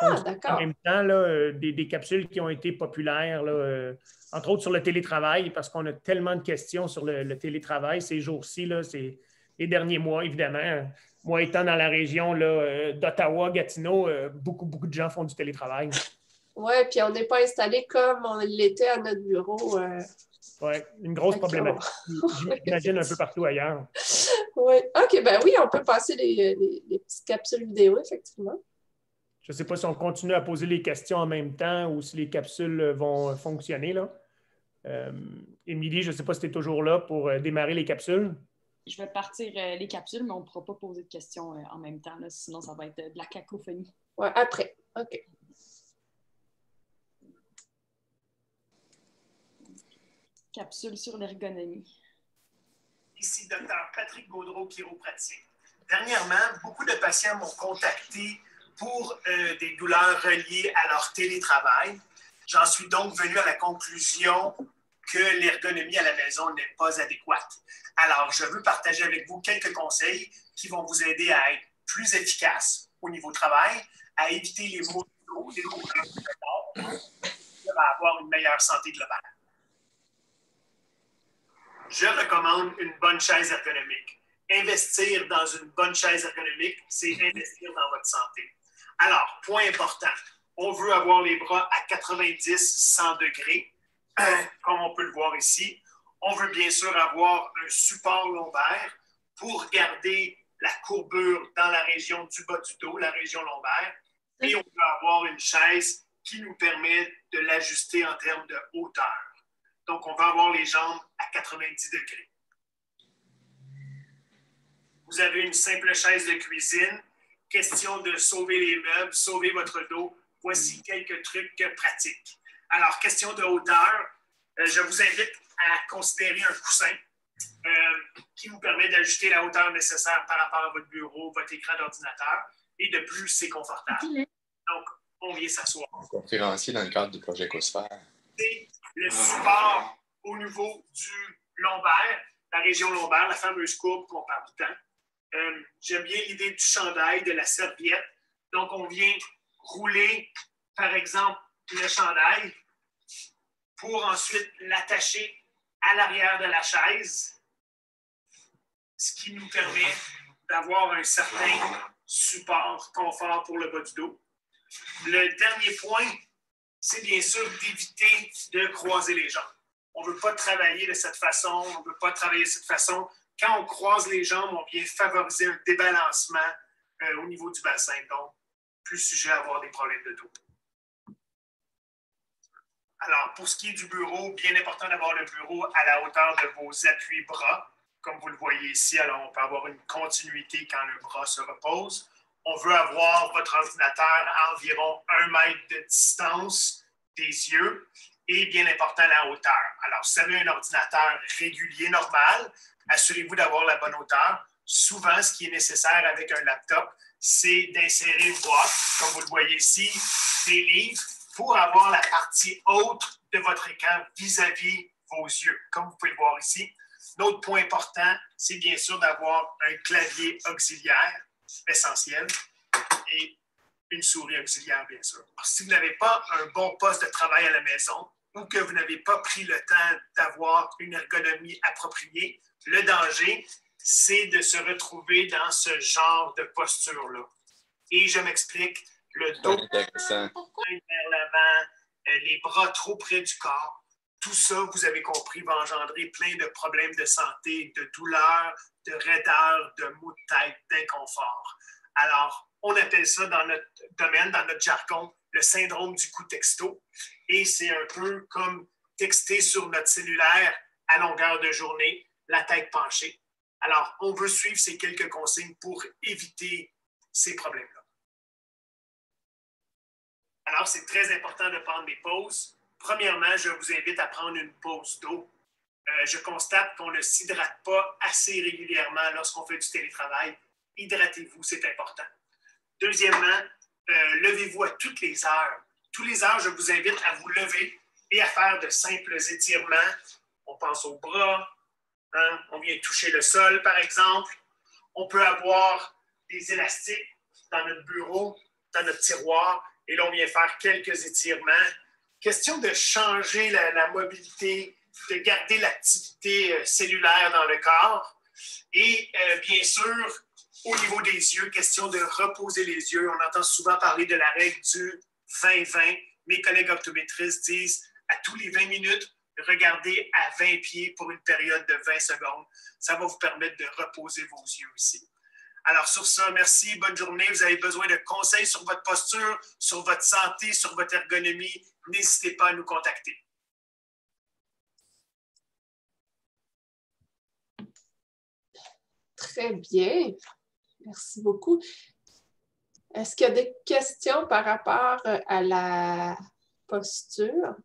en même temps. Là, des capsules qui ont été populaires, là, entre autres sur le télétravail, parce qu'on a tellement de questions sur le télétravail ces jours-ci. Là, c'est les derniers mois, évidemment. Moi, étant dans la région d'Ottawa, Gatineau, beaucoup de gens font du télétravail. Oui, puis on n'est pas installé comme on l'était à notre bureau. Oui, une grosse problématique. J'imagine un peu partout ailleurs. Oui, OK, ben oui, on peut passer les petites capsules vidéo, effectivement. Je ne sais pas si on continue à poser les questions en même temps ou si les capsules vont fonctionner. Là. Émilie, je ne sais pas si tu es toujours là pour démarrer les capsules. Je vais partir les capsules, mais on ne pourra pas poser de questions en même temps. Là, sinon, ça va être de la cacophonie. Oui, après. OK. Capsule sur l'ergonomie. Ici, Dr. Patrick Gaudreau, chiropraticien. Dernièrement, beaucoup de patients m'ont contacté pour des douleurs reliées à leur télétravail. J'en suis donc venu à la conclusion que l'ergonomie à la maison n'est pas adéquate. Alors, je veux partager avec vous quelques conseils qui vont vous aider à être plus efficace au niveau travail, à éviter les maux de dos, les maux de corps, et à avoir une meilleure santé globale. Je recommande une bonne chaise ergonomique. Investir dans une bonne chaise ergonomique, c'est investir dans votre santé. Alors, point important, on veut avoir les bras à 90-100 degrés, comme on peut le voir ici. On veut bien sûr avoir un support lombaire pour garder la courbure dans la région du bas du dos, la région lombaire. Et on peut avoir une chaise qui nous permet de l'ajuster en termes de hauteur. Donc, on va avoir les jambes à 90 degrés. Vous avez une simple chaise de cuisine. Question de sauver les meubles, sauver votre dos. Voici quelques trucs pratiques. Alors, question de hauteur, je vous invite à considérer un coussin qui vous permet d'ajuster la hauteur nécessaire par rapport à votre bureau, votre écran d'ordinateur, et de plus, c'est confortable. Donc, on vient s'asseoir. Conférencier dans le cadre du projet Ecosphère. C'est le support au niveau du lombaire, la région lombaire, la fameuse courbe qu'on parle tout le temps. J'aime bien l'idée du chandail, de la serviette. Donc, on vient rouler, par exemple, le chandail pour ensuite l'attacher à l'arrière de la chaise, ce qui nous permet d'avoir un certain support, confort pour le bas du dos. Le dernier point, c'est bien sûr d'éviter de croiser les jambes. On ne veut pas travailler de cette façon, on ne veut pas travailler de cette façon. Quand on croise les jambes, on vient favoriser un débalancement au niveau du bassin, donc plus sujet à avoir des problèmes de dos. Alors, pour ce qui est du bureau, bien important d'avoir le bureau à la hauteur de vos appuis-bras, comme vous le voyez ici. Alors, on peut avoir une continuité quand le bras se repose. On veut avoir votre ordinateur à environ 1 mètre de distance des yeux et bien important, la hauteur. Alors, si vous avez un ordinateur régulier, normal, assurez-vous d'avoir la bonne hauteur. Souvent, ce qui est nécessaire avec un laptop, c'est d'insérer une boîte, comme vous le voyez ici, des livres, pour avoir la partie haute de votre écran vis-à-vis vos yeux, comme vous pouvez le voir ici. L'autre point important, c'est bien sûr d'avoir un clavier auxiliaire, essentiel, et une souris auxiliaire, bien sûr. Si vous n'avez pas un bon poste de travail à la maison ou que vous n'avez pas pris le temps d'avoir une ergonomie appropriée, le danger, c'est de se retrouver dans ce genre de posture-là. Et je m'explique, le dos vers l'avant, les bras trop près du corps, tout ça, vous avez compris, va engendrer plein de problèmes de santé, de douleurs, de raideur, de maux de tête, d'inconfort. Alors, on appelle ça dans notre domaine, dans notre jargon, le syndrome du cou texto. Et c'est un peu comme texter sur notre cellulaire à longueur de journée, la tête penchée. Alors, on veut suivre ces quelques consignes pour éviter ces problèmes-là. Alors, c'est très important de prendre des pauses. Premièrement, je vous invite à prendre une pause d'eau. Je constate qu'on ne s'hydrate pas assez régulièrement lorsqu'on fait du télétravail. Hydratez-vous, c'est important. Deuxièmement, levez-vous à toutes les heures. Toutes les heures, je vous invite à vous lever et à faire de simples étirements. On pense aux bras, hein? On vient toucher le sol, par exemple. On peut avoir des élastiques dans notre bureau, dans notre tiroir, et là, on vient faire quelques étirements. Question de changer la mobilité, de garder l'activité cellulaire dans le corps. Et bien sûr, au niveau des yeux, question de reposer les yeux. On entend souvent parler de la règle du 20-20. Mes collègues optométristes disent à tous les 20 minutes, regardez à 20 pieds pour une période de 20 secondes. Ça va vous permettre de reposer vos yeux aussi. Alors, sur ça, merci, bonne journée. Vous avez besoin de conseils sur votre posture, sur votre santé, sur votre ergonomie. N'hésitez pas à nous contacter. Très bien. Merci beaucoup. Est-ce qu'il y a des questions par rapport à la posture?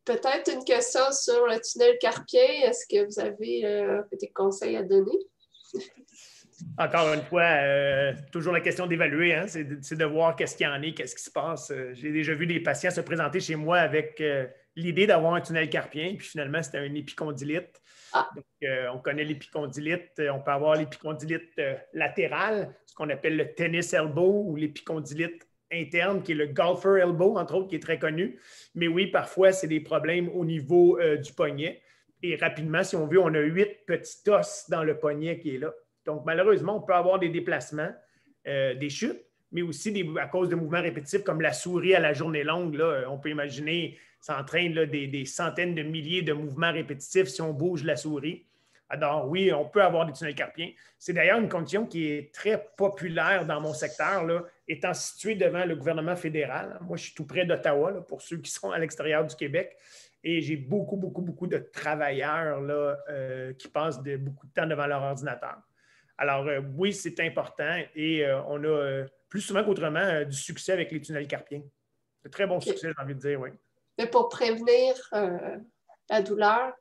Peut-être une question sur le tunnel carpien. Est-ce que vous avez des conseils à donner? Encore une fois, toujours la question d'évaluer, hein? C'est de voir qu'est-ce qu'il y en est, qu'est-ce qui se passe. J'ai déjà vu des patients se présenter chez moi avec l'idée d'avoir un tunnel carpien, puis finalement, c'était un épicondylite. Ah. Donc, on connaît l'épicondylite. On peut avoir l'épicondylite latérale, ce qu'on appelle le tennis elbow ou l'épicondylite interne, qui est le golfer elbow, entre autres, qui est très connu. Mais oui, parfois, c'est des problèmes au niveau du poignet. Et rapidement, si on veut, on a 8 petits os dans le poignet qui est là. Donc, malheureusement, on peut avoir des déplacements, des chutes, mais aussi à cause de mouvements répétitifs comme la souris à la journée longue. Là, on peut imaginer, ça entraîne là, des centaines de milliers de mouvements répétitifs si on bouge la souris. Alors oui, on peut avoir des tunnels carpiens. C'est d'ailleurs une condition qui est très populaire dans mon secteur, là, étant situé devant le gouvernement fédéral. Moi, je suis tout près d'Ottawa, là, pour ceux qui sont à l'extérieur du Québec. Et j'ai beaucoup de travailleurs là, qui passent beaucoup de temps devant leur ordinateur. Alors, oui, c'est important et on a plus souvent qu'autrement du succès avec les tunnels carpiens. De très bon succès, j'ai envie de dire, oui. Mais pour prévenir la douleur?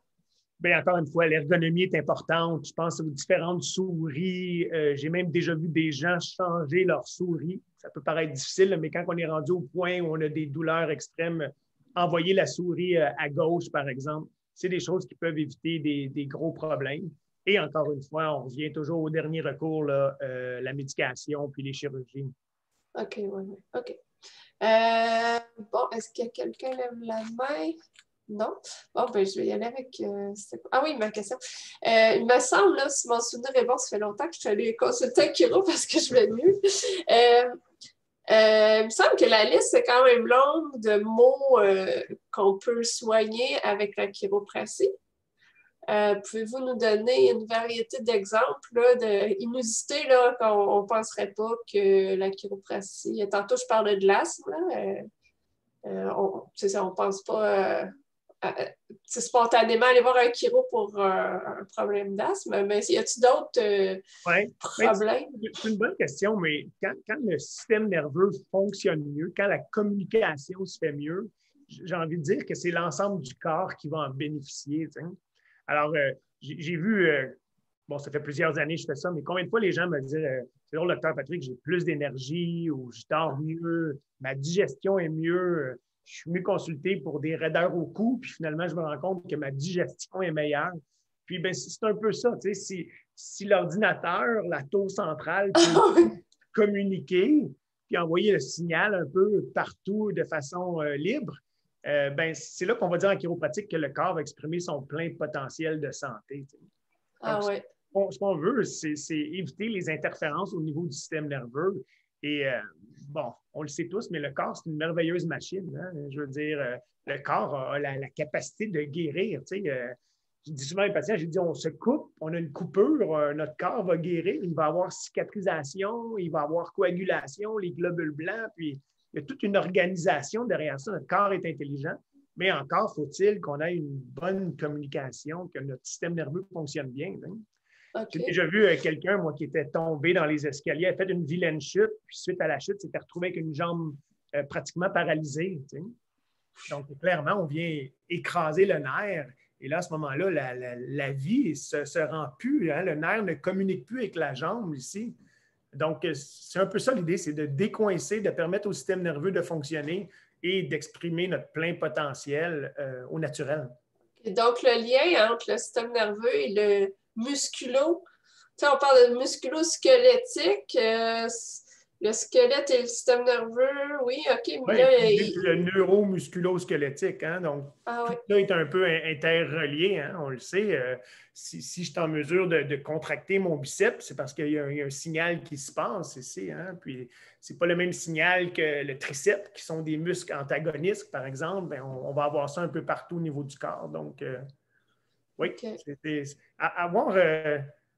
Bien, encore une fois, l'ergonomie est importante. Je pense aux différentes souris. J'ai même déjà vu des gens changer leur souris. Ça peut paraître difficile, mais quand on est rendu au point où on a des douleurs extrêmes, envoyer la souris à gauche, par exemple, c'est des choses qui peuvent éviter des gros problèmes. Et encore une fois, on revient toujours au dernier recours, là, la médication puis les chirurgies. OK, oui. OK. Bon, est-ce qu'il y a quelqu'un qui lève la main? Non? Bon, ben, je vais y aller avec... Ah oui, ma question. Il me semble, là, si mon souvenir est bon, ça fait longtemps que je suis allée consulter un chiro parce que je vais mieux. Il me semble que la liste est quand même longue de mots qu'on peut soigner avec la chiropratie. Pouvez-vous nous donner une variété d'exemples inusités qu'on ne penserait pas que la chiropratie... Tantôt, je parlais de l'asthme. C'est ça, on ne pense pas spontanément aller voir un chiro pour un problème d'asthme, mais y a-t-il d'autres problèmes? C'est une bonne question, mais quand le système nerveux fonctionne mieux, quand la communication se fait mieux, j'ai envie de dire que c'est l'ensemble du corps qui va en bénéficier. T'sais. Alors, j'ai vu, bon, ça fait plusieurs années que je fais ça, mais combien de fois les gens me disent c'est drôle, docteur Patrick, j'ai plus d'énergie ou je dors mieux, ma digestion est mieux, je suis mieux consulté pour des raideurs au cou, puis finalement, je me rends compte que ma digestion est meilleure. Puis, ben, c'est un peu ça, tu sais, si l'ordinateur, la tour centrale, peut communiquer, puis envoyer le signal un peu partout de façon libre, ben, c'est là qu'on va dire en chiropratique que le corps va exprimer son plein potentiel de santé. Tu sais. Donc, ouais. ce qu'on veut, c'est éviter les interférences au niveau du système nerveux. Et bon, on le sait tous, mais le corps, c'est une merveilleuse machine. Hein? Je veux dire, le corps a la capacité de guérir. Tu sais, je dis souvent aux patients, j'ai dit, on se coupe, on a une coupure, notre corps va guérir, il va avoir cicatrisation, il va avoir coagulation, les globules blancs, puis il y a toute une organisation derrière ça. Notre corps est intelligent, mais encore faut-il qu'on ait une bonne communication, que notre système nerveux fonctionne bien. Hein? Okay. J'ai déjà vu quelqu'un, moi, qui était tombé dans les escaliers, a fait une vilaine chute, puis suite à la chute, s'était retrouvé avec une jambe pratiquement paralysée. Tu sais. Donc, clairement, on vient écraser le nerf. Et là, à ce moment-là, la vie ne se rend plus. Hein? Le nerf ne communique plus avec la jambe ici. Donc, c'est un peu ça l'idée, c'est de décoincer, de permettre au système nerveux de fonctionner et d'exprimer notre plein potentiel au naturel. Et donc, le lien entre le système nerveux et le musculo, tu sais, on parle de musculo-squelettique, le squelette et le système nerveux, oui, OK. Mais là, le neuromusculo-squelettique, hein, donc tout ça est un peu interrelié, hein, on le sait. Si je suis en mesure de contracter mon biceps, c'est parce qu'il y a un signal qui se passe ici, hein, puis c'est pas le même signal que le triceps, qui sont des muscles antagonistes, par exemple, bien, on va avoir ça un peu partout au niveau du corps, donc oui, okay.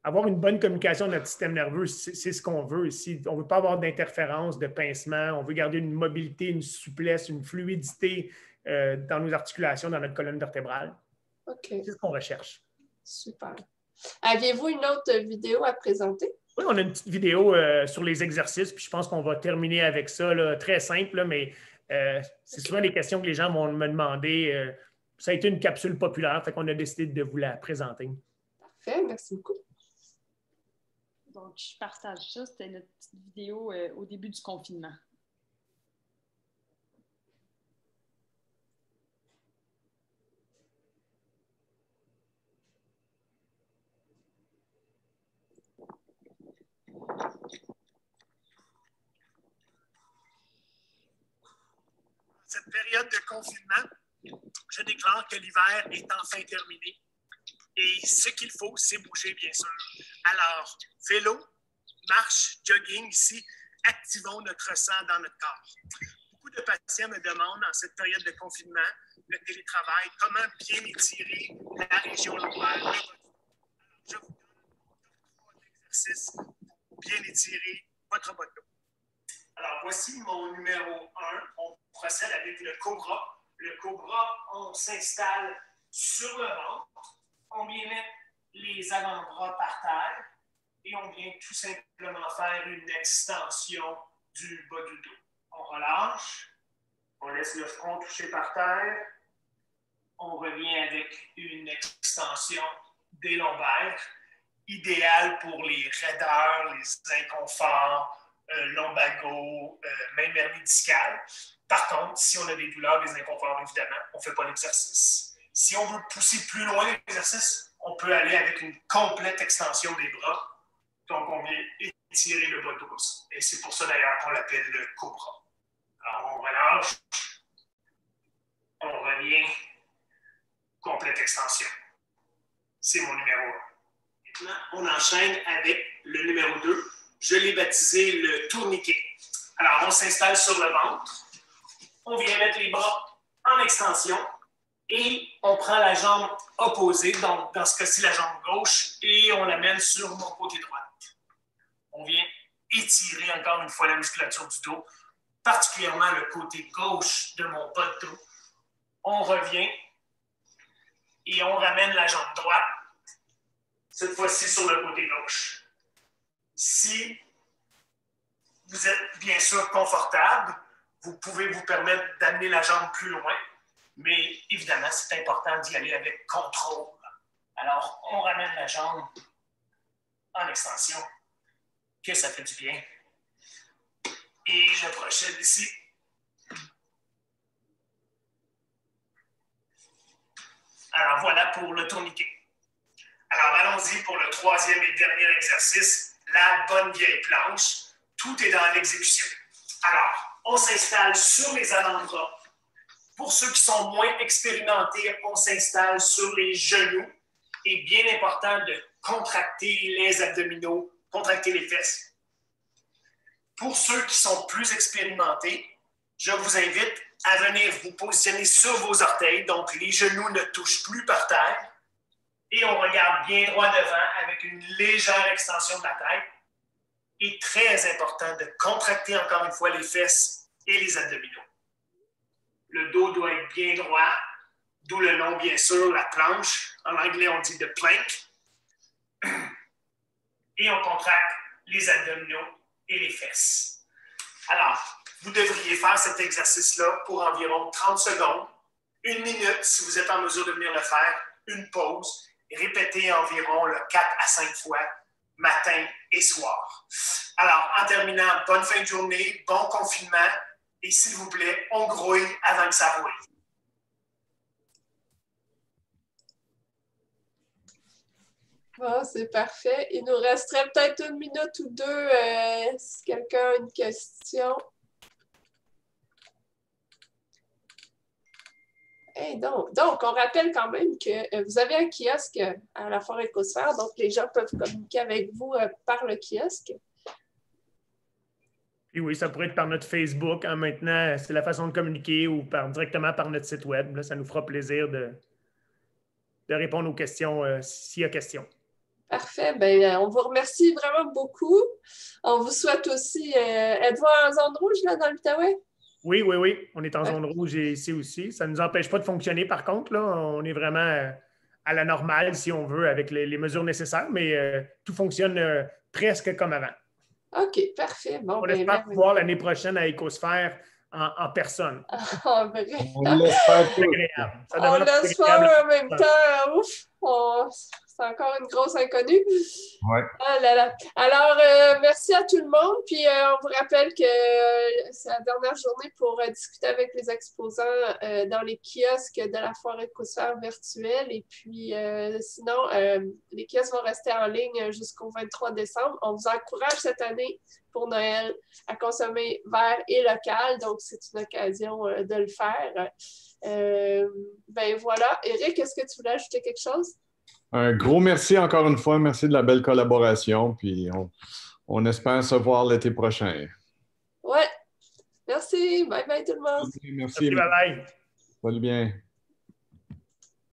Avoir une bonne communication de notre système nerveux, c'est ce qu'on veut ici. On ne veut pas avoir d'interférence, de pincement. On veut garder une mobilité, une souplesse, une fluidité dans nos articulations, dans notre colonne vertébrale. Okay. C'est ce qu'on recherche. Super. Aviez-vous une autre vidéo à présenter? Oui, on a une petite vidéo sur les exercices, puis je pense qu'on va terminer avec ça, là, très simple, là, mais c'est souvent des questions que les gens vont me demander. Ça a été une capsule populaire, fait qu'on a décidé de vous la présenter. Parfait, merci beaucoup. Donc, je partage ça. C'était notre petite vidéo au début du confinement. Cette période de confinement, je déclare que l'hiver est enfin terminé. Et ce qu'il faut, c'est bouger, bien sûr. Alors, vélo, marche, jogging, ici, activons notre sang dans notre corps. Beaucoup de patients me demandent, en cette période de confinement, le télétravail, comment bien étirer la région lombaire. Je vous donne 3 exercices pour bien étirer votre bas de dos. Alors, voici mon numéro 1. On procède avec le cobra. Le cobra, on s'installe sur le ventre. On vient mettre les avant-bras par terre. et on vient tout simplement faire une extension du bas du dos. On relâche, on laisse le front toucher par terre, on revient avec une extension des lombaires, idéale pour les raideurs, les inconforts, lombago, même hernie discale. Par contre, si on a des douleurs, des inconforts, évidemment, on ne fait pas l'exercice. Si on veut pousser plus loin l'exercice, on peut aller avec une complète extension des bras. Donc, on vient étirer le bas de dos. Et c'est pour ça, d'ailleurs, qu'on l'appelle le cobra. Alors, on relâche. On revient. Complète extension. C'est mon numéro 1. Maintenant, on enchaîne avec le numéro 2. Je l'ai baptisé le tourniquet. Alors, on s'installe sur le ventre. On vient mettre les bras en extension et on prend la jambe opposée, donc dans ce cas-ci, la jambe gauche, et on l'amène sur mon côté droit. On vient étirer encore une fois la musculature du dos, particulièrement le côté gauche de mon bas de dos. On revient et on ramène la jambe droite, cette fois-ci sur le côté gauche. Si vous êtes bien sûr confortable, vous pouvez vous permettre d'amener la jambe plus loin, mais évidemment, c'est important d'y aller avec contrôle. Alors, on ramène la jambe en extension, que ça fait du bien. Et je procède ici. Alors, voilà pour le tourniquet. Alors, allons-y pour le troisième et dernier exercice, la bonne vieille planche. Tout est dans l'exécution. Alors, on s'installe sur les avant-bras. Pour ceux qui sont moins expérimentés, on s'installe sur les genoux. Et bien important de contracter les abdominaux, contracter les fesses. Pour ceux qui sont plus expérimentés, je vous invite à venir vous positionner sur vos orteils, donc les genoux ne touchent plus par terre. Et on regarde bien droit devant avec une légère extension de la tête. Et très important de contracter encore une fois les fesses et les abdominaux. Le dos doit être bien droit, d'où le nom, bien sûr, la planche. En anglais, on dit the plank. Et on contracte les abdominaux et les fesses. Alors, vous devriez faire cet exercice-là pour environ 30 secondes, 1 minute si vous êtes en mesure de venir le faire, une pause, et répétez environ 4 à 5 fois, matin et soir. Alors, en terminant, bonne fin de journée, bon confinement, et s'il vous plaît, on grouille avant que ça roule. Bon, c'est parfait. Il nous resterait peut-être 1 minute ou 2 si quelqu'un a une question. Hey, donc, on rappelle quand même que vous avez un kiosque à la Foire Écosphère, donc les gens peuvent communiquer avec vous par le kiosque. Et oui, ça pourrait être par notre Facebook. Hein, maintenant, c'est la façon de communiquer ou directement par notre site web. Là, ça nous fera plaisir de répondre aux questions s'il y a question. Parfait. Bien, on vous remercie vraiment beaucoup. On vous souhaite aussi... êtes-vous en zone rouge là, dans l'Outaouais? Oui. On est en zone rouge ici aussi. Ça ne nous empêche pas de fonctionner, par contre. Là, on est vraiment à la normale, si on veut, avec les mesures nécessaires, mais tout fonctionne presque comme avant. OK, parfait. Bon, on espère pouvoir l'année prochaine à Écosphère en personne. En vrai. On l'espère agréable. On l'espère en même temps. Ouf, c'est encore une grosse inconnue. Ouais. Ah là là. Alors, merci à tout le monde. Puis, on vous rappelle que c'est la dernière journée pour discuter avec les exposants dans les kiosques de la Foire Écosphère virtuelle. Et puis, sinon, les kiosques vont rester en ligne jusqu'au 23 décembre. On vous encourage cette année pour Noël à consommer vert et local. Donc, c'est une occasion de le faire. Ben voilà. Éric, est-ce que tu voulais ajouter quelque chose? Un gros merci encore une fois. Merci de la belle collaboration. Puis on espère se voir l'été prochain. Ouais. Merci. Bye bye tout le monde. Merci. Bye bye. Salut bien.